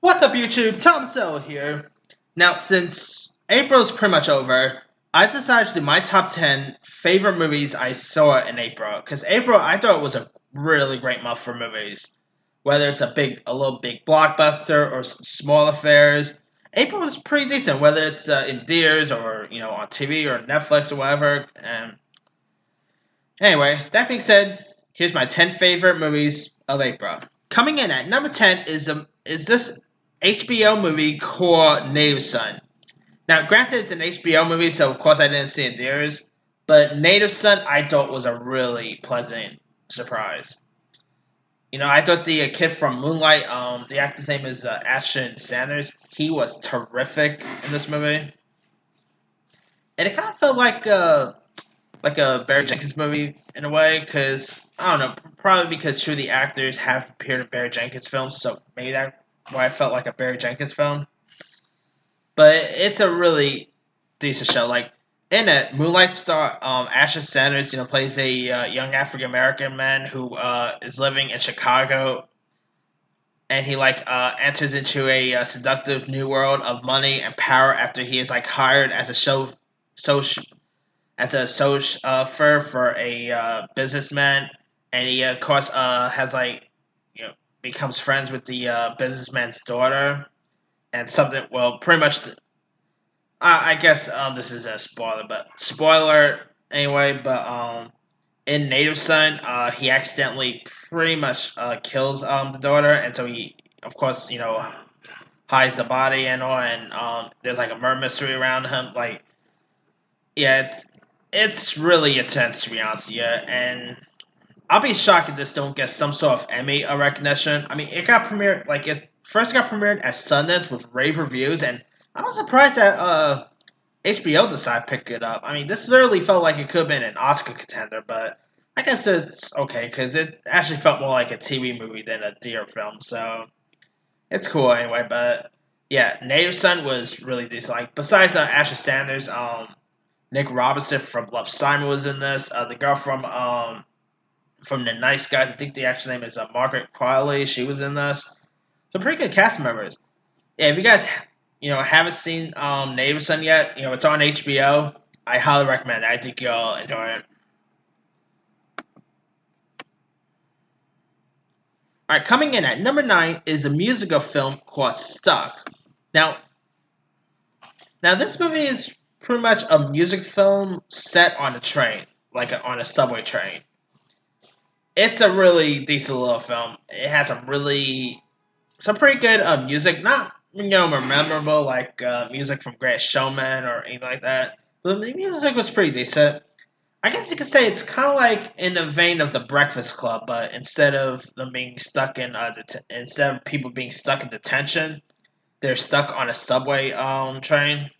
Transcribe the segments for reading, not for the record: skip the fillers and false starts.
What's up, YouTube? Tom Sell here. Now, since April's pretty much over, I decided to do my top 10 favorite movies I saw in April. Because April, I thought was a really great month for movies. Whether it's a little big blockbuster or some small affairs, April was pretty decent. Whether it's in theaters or on TV or Netflix or whatever. And anyway, that being said, here's my 10 favorite movies of April. Coming in at number 10 is this HBO movie called Native Son. Now, granted, it's an HBO movie, so of course I didn't see it in theaters, but Native Son I thought was a really pleasant surprise. I thought the kid from Moonlight, the actor's name is Ashton Sanders. He was terrific in this movie, and it kind of felt like a Barry Jenkins movie in a way, because I don't know, probably because two of the actors have appeared in Barry Jenkins films, so maybe that's why I felt like a Barry Jenkins film. But it's a really decent show. Like in it, Moonlight star Asher Sanders, plays a young African American man who is living in Chicago, and he enters into a seductive new world of money and power after he is hired as a social as a chauffeur for a businessman, and he of course has becomes friends with the businessman's daughter, and something. Well, pretty much. I guess this is a spoiler, but spoiler anyway. But in Native Son, he accidentally pretty much kills the daughter, and so he, of course, hides the body and all, and there's a murder mystery around him. Yeah, it's really intense to be honest, yeah, and I'll be shocked if this don't get some sort of Emmy recognition. I mean, it first got premiered at Sundance with rave reviews, and I was surprised that HBO decided to pick it up. I mean, this certainly felt like it could have been an Oscar contender, but I guess it's okay because it actually felt more like a TV movie than a deer film, so it's cool anyway. But yeah, Native Son was really decent. Like besides Asher Sanders, Nick Robinson from Love Simon was in this. The girl from The Nice Guys, I think the actual name is Margaret Qualley. She was in this. Some pretty good cast members. Yeah, if you guys haven't seen Native Son yet, it's on HBO. I highly recommend it. I think you'll enjoy it. All right, coming in at number 9 is a musical film called Stuck. Now, this movie is pretty much a music film set on a train, on a subway train. It's a really decent little film. It has some pretty good music, not memorable music from Greatest Showman or anything like that. But the music was pretty decent. I guess you could say it's kind of like in the vein of The Breakfast Club, but instead of them being stuck in instead of people being stuck in detention, they're stuck on a subway train.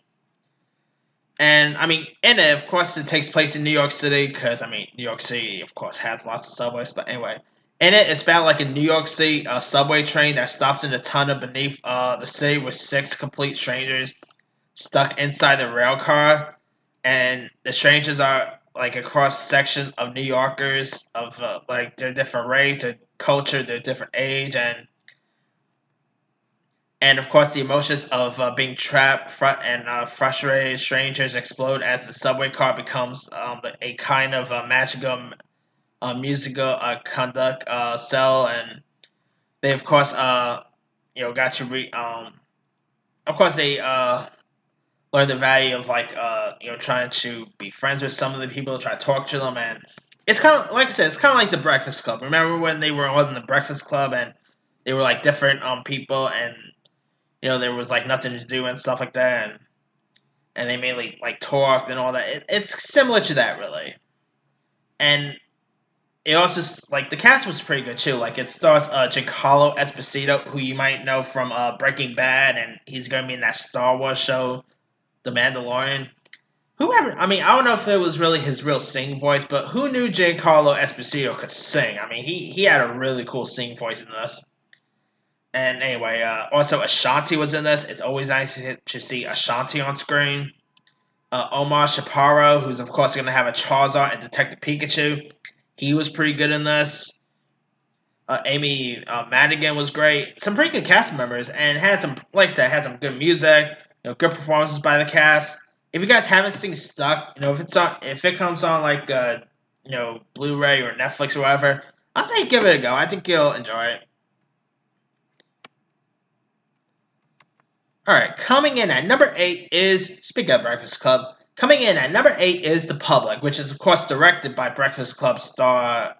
And I mean, in it, of course, it takes place in New York City because New York City, of course, has lots of subways. But anyway, in it, it's about like a New York City subway train that stops in a tunnel beneath the city with 6 complete strangers stuck inside the rail car, and the strangers are a cross section of New Yorkers of their different race, their culture, their different age, and of course, the emotions of being trapped and frustrated strangers explode as the subway car becomes a kind of magical musical conduct cell, and they of course got to of course they learn the value of trying to be friends with some of the people, try to talk to them, and it's kind of like I said, it's kind of like the Breakfast Club. Remember when they were all in the Breakfast Club and they were different people, and there was nothing to do and stuff like that, and they mainly talked and all that. It's similar to that really, and it also the cast was pretty good too. It stars Giancarlo Esposito, who you might know from Breaking Bad, and he's going to be in that Star Wars show, The Mandalorian. Whoever, I mean, I don't know if it was really his real singing voice, but who knew Giancarlo Esposito could sing? I mean, he had a really cool singing voice in this. And anyway, also Ashanti was in this. It's always nice to see Ashanti on screen. Omar Chaparro, who's of course going to have a Charizard and Detective Pikachu. He was pretty good in this. Amy Madigan was great. Some pretty good cast members, and had some, like I said, had some good music. Good performances by the cast. If you guys haven't seen Stuck, if it comes on like Blu-ray or Netflix or whatever, I'll say give it a go. I think you'll enjoy it. All right, coming in at number 8 is, speaking of Breakfast Club, coming in at number 8 is The Public, which is of course directed by Breakfast Club star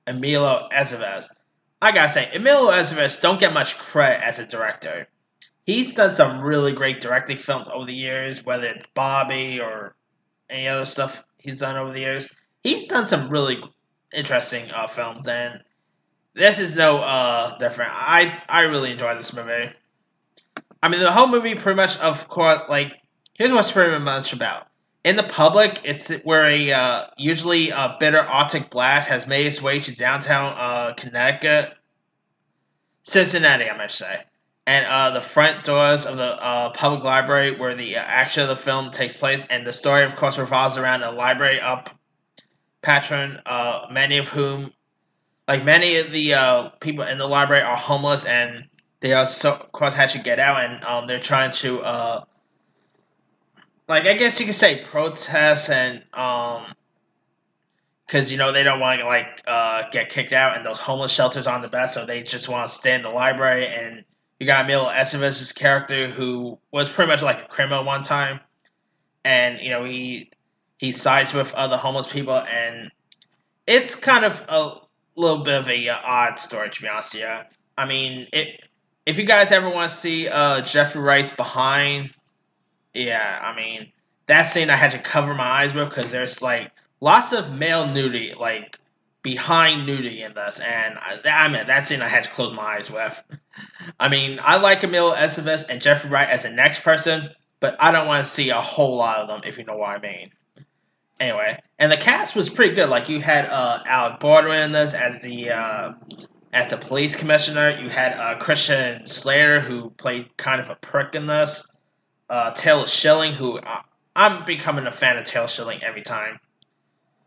Emilio Estevez. I gotta say, Emilio Estevez don't get much credit as a director. He's done some really great directing films over the years, whether it's Bobby or any other stuff he's done over the years. He's done some really interesting films, and this is no different. I really enjoy this movie. I mean, the whole movie pretty much, of course, like, here's what's pretty much about. In The Public, it's where a usually a bitter Arctic blast has made its way to downtown Connecticut, Cincinnati, I must say. And the front doors of the public library where the action of the film takes place, and the story, of course, revolves around a library patron, many of whom, like many of the people in the library, are homeless, and they also, of course, had to get out, and they're trying to, like, I guess you could say protest, and because they don't want to get kicked out, and those homeless shelters aren't the best, so they just want to stay in the library. And you got Emilio Estevez's character, who was pretty much like a criminal one time, and he sides with other homeless people, and it's kind of a little bit of a odd story, to be honest. Yeah, I mean, if you guys ever want to see Jeffrey Wright's Behind, yeah, I mean, that scene I had to cover my eyes with because there's like lots of male nudity, like behind nudity in this, and I mean that scene I had to close my eyes with. I mean, I like Emilio Estevez and Jeffrey Wright as the next person, but I don't want to see a whole lot of them, if you know what I mean. Anyway, and the cast was pretty good. Like, you had Alec Baldwin in this as a police commissioner. You had Christian Slater, who played kind of a prick in this. Taylor Schilling, who I'm becoming a fan of Taylor Schilling every time.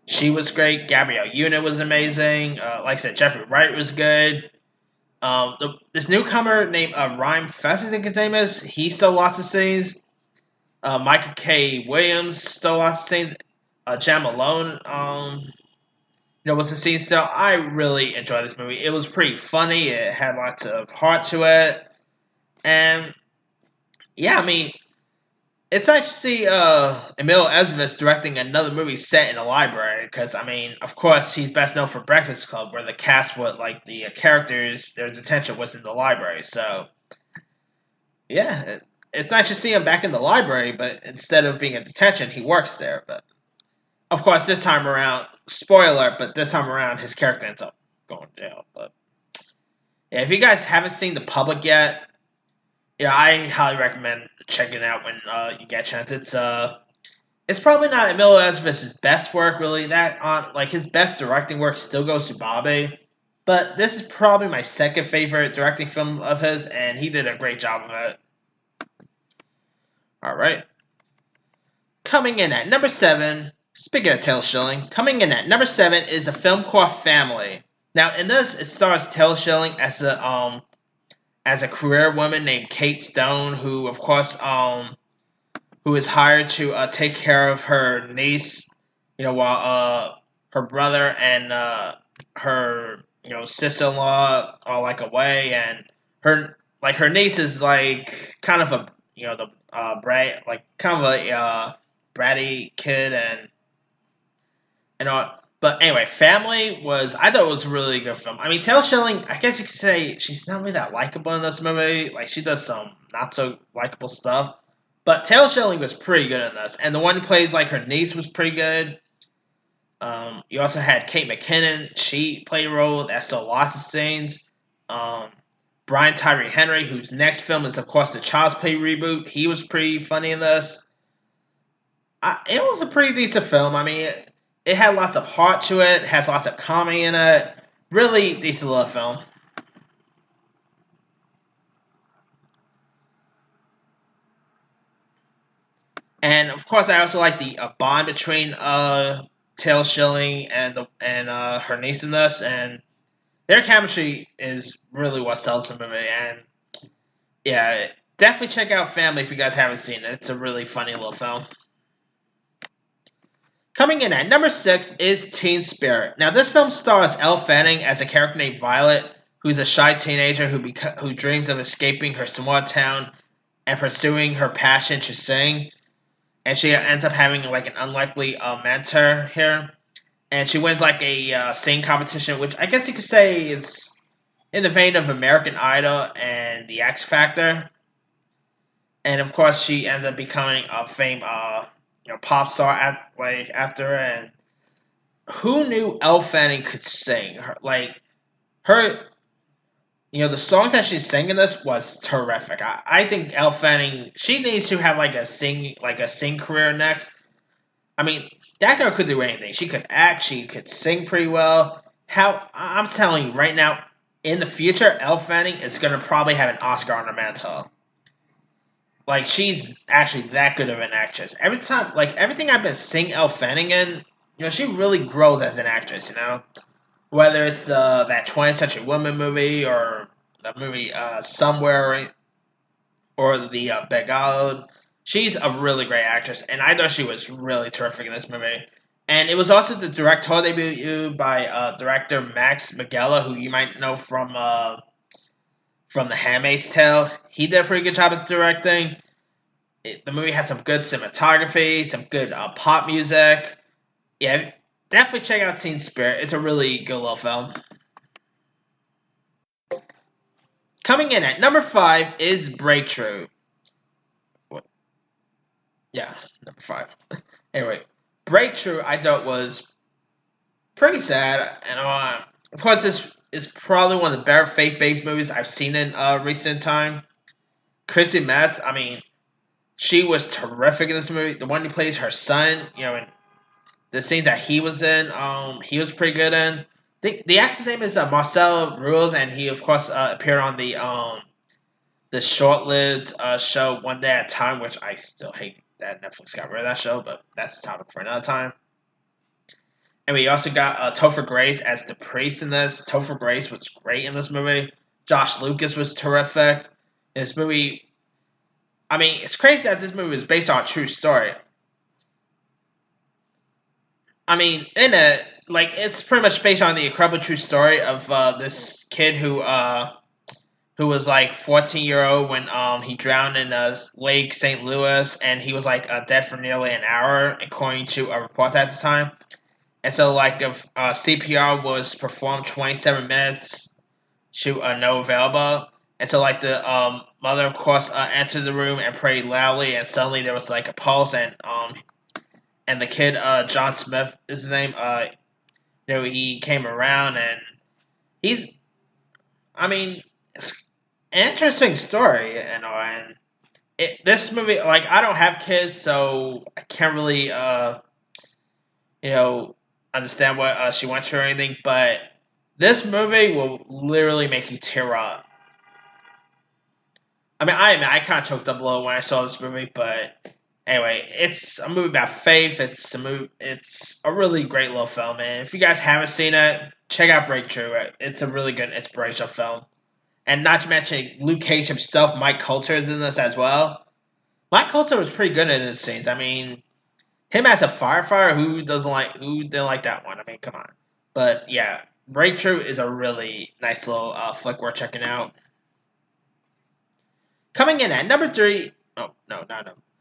She was great. Gabrielle Union was amazing. Like I said, Jeffrey Wright was good. This newcomer named Ryan Fest, I think his name is, he stole lots of scenes. Michael K. Williams stole lots of scenes. Jam Malone, was the scene still. I really enjoyed this movie. It was pretty funny. It had lots of heart to it. And, yeah, I mean, it's nice to see Emilio Estevez directing another movie set in a library, because, I mean, of course, he's best known for Breakfast Club, where the cast would, like, the characters, their detention was in the library, so, yeah, it's nice to see him back in the library, but instead of being in detention, he works there, but, of course, this time around, spoiler, but this time around, his character ends up going to jail, but, yeah, if you guys haven't seen The Public yet, yeah, I highly recommend checking it out when you get a chance. It's probably not Emilio Estevez's best work, really. His best directing work still goes to Bobby, but this is probably my second favorite directing film of his, and he did a great job of it. All right, coming in at number 7. Speaking of Taylor Schilling, coming in at number 7 is a film called Family. Now, in this, it stars Taylor Schilling as a career woman named Kate Stone, who, of course, who is hired to take care of her niece, while her brother and her, sister-in-law are like away, and her niece is like kind of a, kind of a bratty kid, but anyway, Family I thought it was a really good film. I mean, Taylor Schilling, I guess you could say she's not really that likable in this movie. Like, she does some not so likable stuff. But Taylor Schilling was pretty good in this. And the one who plays, like, her niece was pretty good. You also had Kate McKinnon. She played a role that stole lots of scenes. Brian Tyree Henry, whose next film is, of course, the Child's Play reboot. He was pretty funny in this. It was a pretty decent film. I mean, it had lots of heart to it. It has lots of comedy in it. Really decent little film. And of course, I also like the bond between Taylor Schilling and her niece in this. And their chemistry is really what sells the movie. And yeah, definitely check out Family if you guys haven't seen it. It's a really funny little film. Coming in at number 6 is Teen Spirit. Now, this film stars Elle Fanning as a character named Violet, who's a shy teenager who dreams of escaping her small town and pursuing her passion to sing. And she ends up having like an unlikely mentor here, and she wins like a singing competition, which I guess you could say is in the vein of American Idol and The X Factor. And of course, she ends up becoming a famed pop star after, and who knew Elle Fanning could sing? Her, the songs that she sang in this was terrific. I think Elle Fanning, she needs to have like a sing career next. I mean, that girl could do anything. She could act. She could sing pretty well. I'm telling you right now, in the future, Elle Fanning is gonna probably have an Oscar on her mantle. Like, she's actually that good of an actress. Everything I've been seeing Elle Fanning in, she really grows as an actress. Whether it's that 20th Century Woman movie or the movie Somewhere or the Begalled. She's a really great actress, and I thought she was really terrific in this movie. And it was also the directorial debut by director Max Minghella, who you might know from The Handmaid's Tale. He did a pretty good job at directing. The movie had some good cinematography, some good pop music. Yeah, definitely check out Teen Spirit. It's a really good little film. Coming in at number 5 is Breakthrough. Yeah, number 5. Anyway, Breakthrough I thought was pretty sad, and of course this is probably one of the better faith-based movies I've seen in recent time. Chrissy Metz, I mean, she was terrific in this movie. The one who plays her son, and the scenes that he was in, he was pretty good in. The actor's name is Marcel Ruiz, and he of course appeared on the short-lived show One Day at a Time, which I still hate that Netflix got rid of that show, but that's a topic for another time. And we also got Topher Grace as the priest in this. Topher Grace was great in this movie. Josh Lucas was terrific. This movie, I mean, it's crazy that this movie is based on a true story. I mean, it's pretty much based on the incredible true story of this kid who was like 14-year-old when he drowned in Lake St. Louis, and he was like dead for nearly an hour, according to a report at the time. And so, if CPR was performed 27 minutes to no available, and so the mother, of course, entered the room and prayed loudly, and suddenly there was a pulse, and the kid, John Smith is his name, he came around, and it's an interesting story, and this movie, I don't have kids, so I can't really, understand what she went through or anything, but this movie will literally make you tear up. I kind of choked up a little when I saw this movie, but anyway, it's a movie about faith. It's a really great little film, and if you guys haven't seen it, check out Breakthrough. It's a really good inspirational film. And not to mention, Luke Cage himself, Mike Coulter, is in this as well. Mike Coulter was pretty good in his scenes. I mean, him as a firefighter, who didn't like that one? I mean, come on. But yeah, Breakthrough is a really nice little flick worth checking out. Coming in at number 3, oh, no.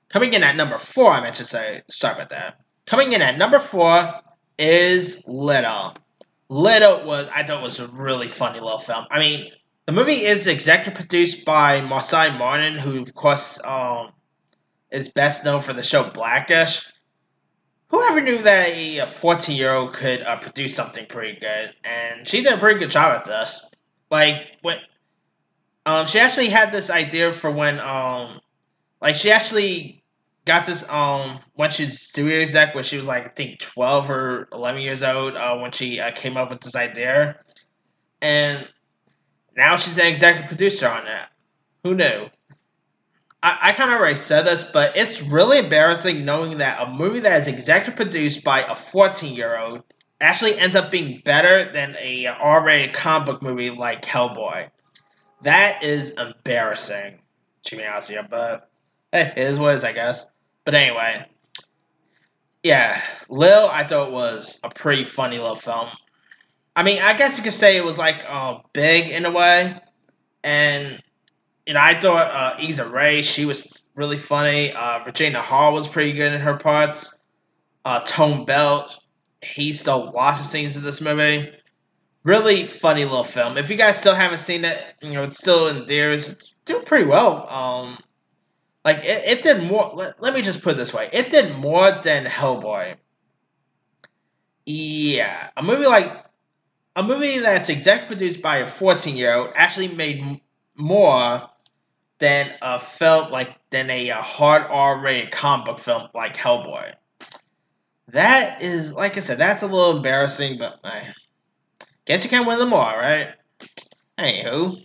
Coming in at number 4, I meant to say, sorry about that. Coming in at number 4 is Little. Little I thought was a really funny little film. I mean, the movie is executive produced by Marcel Martin, who, of course, is best known for the show Blackish. Whoever knew that a 14-year-old could produce something pretty good? And she did a pretty good job at this. She actually had this idea for when, she actually got this, when she was studio exec, when she was, I think 12 or 11 years old, when she came up with this idea. And now she's an executive producer on it. Who knew? I kind of already said this, but it's really embarrassing knowing that a movie that is executive produced by a 14-year-old actually ends up being better than a R-rated comic book movie like Hellboy. That is embarrassing, to be honest with you, but hey, it is what it is, I guess. But anyway, yeah, Lil, I thought was a pretty funny little film. I mean, I guess you could say it was like big in a way, and I thought Issa Rae, she was really funny. Regina Hall was pretty good in her parts. Tone Belt, he stole lots of scenes in this movie. Really funny little film. If you guys still haven't seen it, it's still in theaters. It's doing pretty well. Like it did more. Let me just put it this way: it did more than Hellboy. Yeah, a movie that's executive produced by a 14-year-old actually made more than a film than a hard R-rated comic book film like Hellboy. That is, like I said, that's a little embarrassing, but I guess you can't win them all, right? Anywho,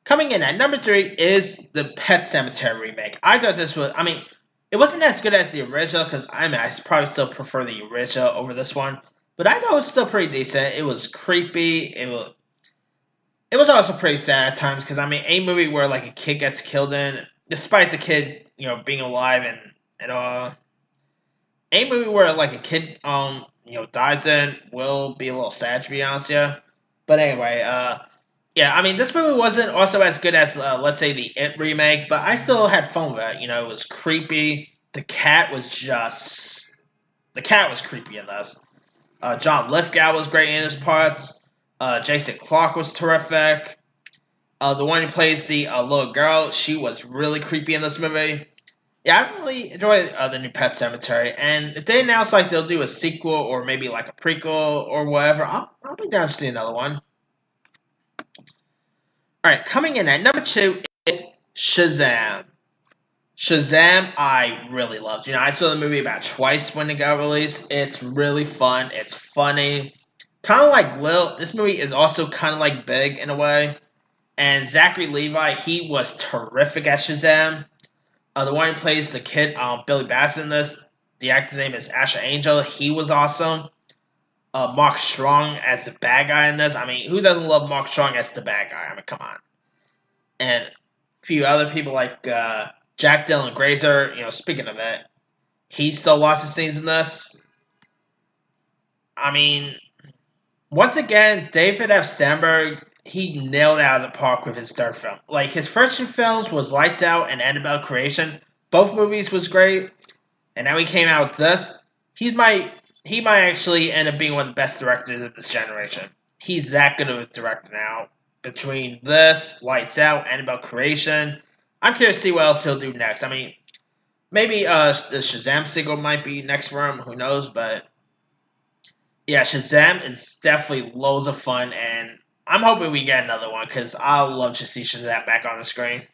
coming in at number 3 is the Pet Sematary remake. I thought this was, I mean, it wasn't as good as the original because I probably still prefer the original over this one, but I thought it was still pretty decent. It was creepy. It was also pretty sad at times because a movie where like a kid gets killed in, despite the kid being alive and a movie where like a kid dies in will be a little sad, to be honest, yeah. But anyway, yeah, this movie wasn't also as good as let's say the It remake, but I still had fun with it. It was creepy. The cat was creepy in this. John Lithgow was great in his parts. Jason Clarke was terrific. The one who plays the little girl, she was really creepy in this movie. Yeah, I really enjoyed the new Pet Cemetery, and if they announce like they'll do a sequel or maybe like a prequel or whatever, I'll be down to see another one. All right, coming in at number 2 is Shazam. Shazam, I really loved. I saw the movie about twice when it got released. It's really fun. It's funny. Kind of like Lil, this movie is also kind of like Big in a way. And Zachary Levi, he was terrific at Shazam. The one who plays the kid, Billy Bassett in this, the actor's name is Asher Angel. He was awesome. Mark Strong as the bad guy in this. Who doesn't love Mark Strong as the bad guy? Come on. And a few other people like Jack Dylan Grazer. Speaking of it, he stole lots of scenes in this. Once again, David F. Sandberg, he nailed it out of the park with his third film. Like, his first 2 films was Lights Out and Annabelle Creation. Both movies was great. And now he came out with this. He might actually end up being one of the best directors of this generation. He's that good of a director now. Between this, Lights Out, Annabelle Creation. I'm curious to see what else he'll do next. Maybe the Shazam sequel might be next for him. Who knows? But yeah, Shazam is definitely loads of fun, and I'm hoping we get another one because I love to see Shazam back on the screen.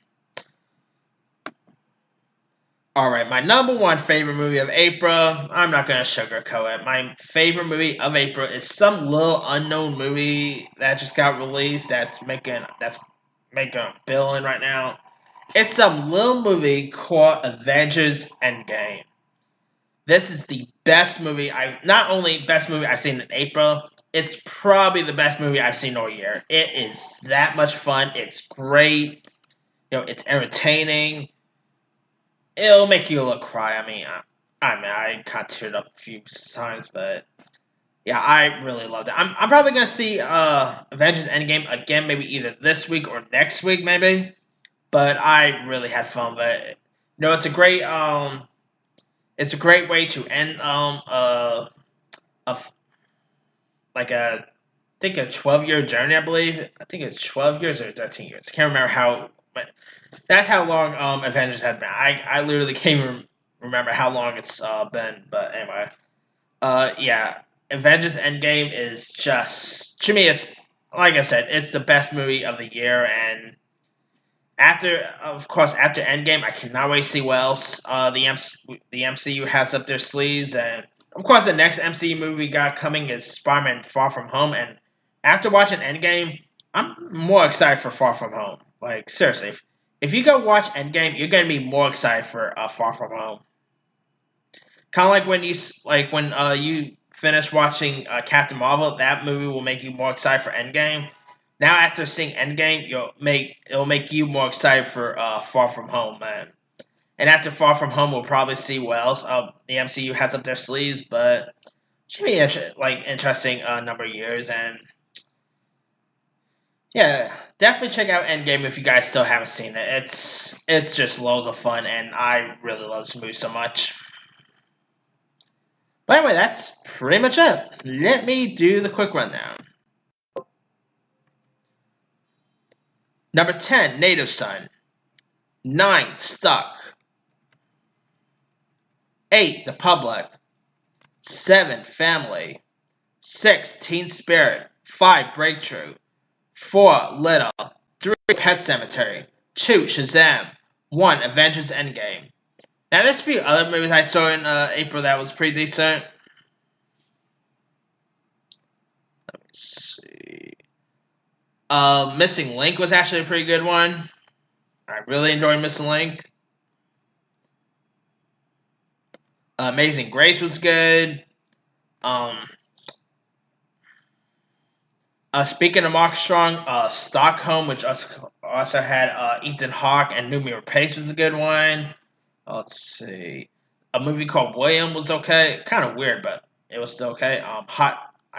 Alright, my number 1 favorite movie of April, I'm not going to sugarcoat it. My favorite movie of April is some little unknown movie that just got released that's making a billion right now. It's some little movie called Avengers Endgame. This is the best movie not only best movie I've seen in April, it's probably the best movie I've seen all year. It is that much fun. It's great. It's entertaining. It'll make you look cry. I kind of teared up a few times, but yeah, I really loved it. I'm probably gonna see Avengers Endgame again, maybe either this week or next week, maybe. But I really had fun. But it's a great way to end I think a 12-year journey, I believe. I think it's 12 years or 13 years. Can't remember how. But that's how long Avengers had been. I literally can't even remember how long it's been. But anyway, yeah, Avengers Endgame is just, to me, it's like I said, it's the best movie of the year. And of course, after Endgame, I cannot wait to see what else the MCU has up their sleeves. And of course, the next MCU movie we got coming is Spider-Man: Far From Home. And after watching Endgame, I'm more excited for Far From Home. Like, seriously, if you go watch Endgame, you're gonna be more excited for Far From Home. Kind of like when you finished watching Captain Marvel, that movie will make you more excited for Endgame. Now, after seeing Endgame, it'll make you more excited for Far From Home, man. And after Far From Home, we'll probably see what else the MCU has up their sleeves, but should be interesting number of years. And yeah, definitely check out Endgame if you guys still haven't seen it. It's just loads of fun, and I really love this movie so much. But anyway, that's pretty much it. Let me do the quick rundown. Number 10, Native Son. 9, Stuck. 8, The Public. 7, Family. 6, Teen Spirit. 5, Breakthrough. 4, Little. 3, Pet Sematary. 2, Shazam. 1, Avengers Endgame. Now, there's a few other movies I saw in April that was pretty decent. Let me see. Missing Link was actually a pretty good one. I really enjoyed Missing Link. Amazing Grace was good. Speaking of Mark Strong, Stockholm, which also had Ethan Hawke and Noomi Rapace, was a good one. Let's see. A movie called William was okay. Kind of weird, but it was still okay. I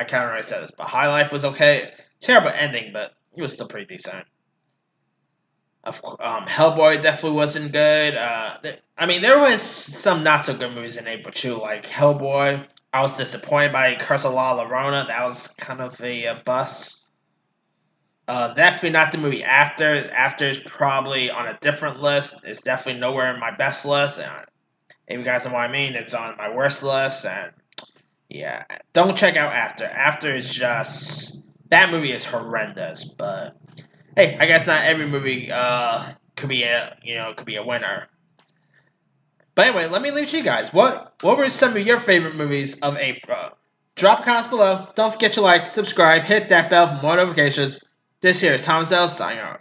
can't remember say this, but High Life was okay. Terrible ending, but it was still pretty decent. Hellboy definitely wasn't good. There was some not so good movies in April too, like Hellboy. I was disappointed by Curse of La Llorona. That was kind of a bust. Definitely not the movie After. After is probably on a different list. It's definitely nowhere in my best list. If you guys know what I mean, it's on my worst list. And yeah, don't check out After. After is just that movie is horrendous. But hey, I guess not every movie could be a winner. But anyway, let me leave to you guys. What were some of your favorite movies of April? Drop comments below. Don't forget to like, subscribe, hit that bell for more notifications. This here is Thomas L. signing off.